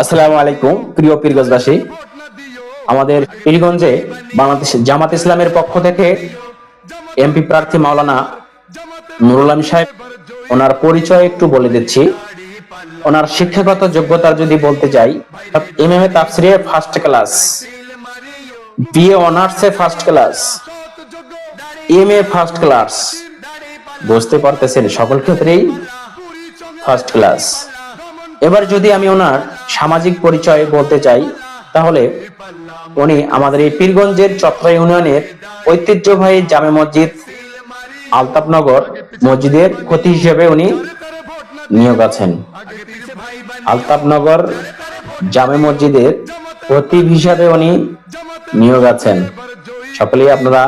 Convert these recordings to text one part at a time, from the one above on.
আসসালামু আলাইকুম প্রিয় পীরগঞ্জবাসী। আমাদের পীরগঞ্জে বাংলাদেশ জামাত ইসলামের পক্ষ থেকে এমপি প্রার্থী মাওলানা নুরুল আমিন সাহেব, ওনার পরিচয় একটু বলে দিচ্ছি। ওনার শিক্ষাগত যোগ্যতা যদি বলতে যাই, এমএ তাফসিরে ফার্স্ট ক্লাস, বিএ অনার্সে first class, MA first class, বুঝতে পারতেছেন সকল ক্ষেত্রেই ফার্স্ট ক্লাস। এবার যদি আমি ওনার সামাজিক পরিচয় বলতে চাই, তাহলে উনি আমাদের এই পীরগঞ্জের চত্রা ইউনিয়নের ঐতিহ্যবাহী জামে মসজিদ আলতাফনগর মসজিদের খতিব হিসেবে উনি নিয়োগ আছেন। আলতাফনগর জামে মসজিদের খতিব হিসাবে উনি নিয়োগ আছেন। সকলেই আপনারা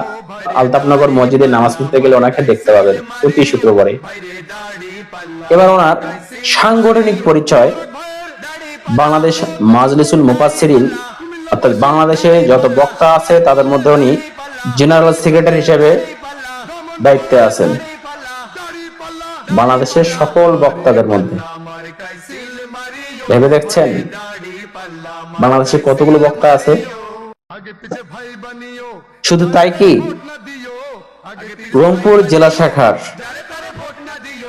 আলতাফনগর মসজিদে নামাজ পড়তে গেলে ওনাকে দেখতে পাবেন প্রতি শুক্রবারে। এবার ওনার সাংগঠনিক পরিচয়, বাংলাদেশ মাজলিসুল মুফাসসিরিন, অর্থাৎ বাংলাদেশে যত বক্তা আছে তাদের মধ্যে উনি জেনারেল সেক্রেটারি হিসেবে দায়িত্বে আছেন। বাংলাদেশের সকল বক্তাদের মধ্যে ভেবে দেখছেন বাংলাদেশে কতগুলো বক্তা আছে? শুধু তাই কি, রংপুর জেলা শাখার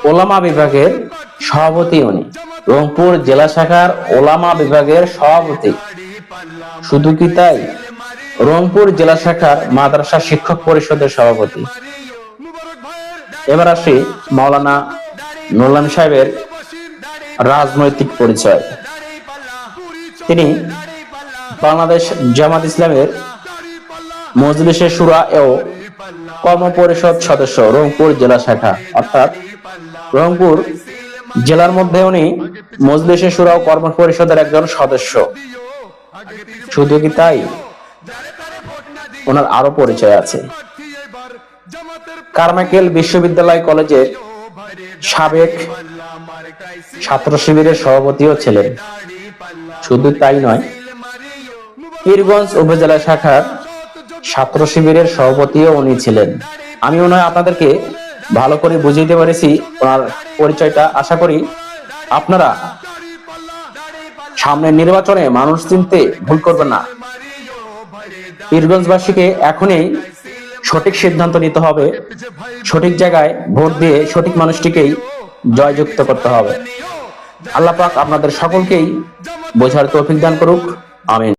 ওলামা বিভাগের সভাপতি উনি। রংপুর জেলা শাখার ওলামা বিভাগের সভাপতি। শুধু কি তাই, রংপুর জেলা শাখার মাদ্রাসা শিক্ষক পরিষদের সভাপতি। এবার আসি মাওলানা নুরুল আমিন সাহেবের রাজনৈতিক পরিচয়। তিনি বাংলাদেশ জামাত ইসলামের মজলিসে শুরা ও কর্ম পরিষদ সদস্য, রংপুর জেলা শাখা, অর্থাৎ রংপুর জেলার মধ্যে উনি মজলিসে শুরা ও কর্ম পরিষদের একজন সদস্য। শুধু কি তাই, ওনার আরো পরিচয় আছে। কারমাইকেল বিশ্ববিদ্যালয় কলেজের সাবেক ছাত্র শিবিরের সভাপতিও ছিলেন। শুধু তাই নয়, পীরগঞ্জ উপজেলা শাখার ছাত্র শিবিরের সভাপতিও উনি ছিলেন। আমি ওনার আপনাদেরকে ভালো করে বুঝিয়ে পেরেছি ওনার পরিচয়টা। আশা করি আপনারা সামনের নির্বাচনে মানুষ চিনতে ভুল করবেন না। পীরগঞ্জবাসীকে এখনই সঠিক সিদ্ধান্ত নিতে হবে, সঠিক জায়গায় ভোট দিয়ে সঠিক মানুষটিকেই জয়যুক্ত করতে হবে। আল্লাহ পাক আপনাদের সকলকেই বোঝার তৌফিক দান করুক, আমিন।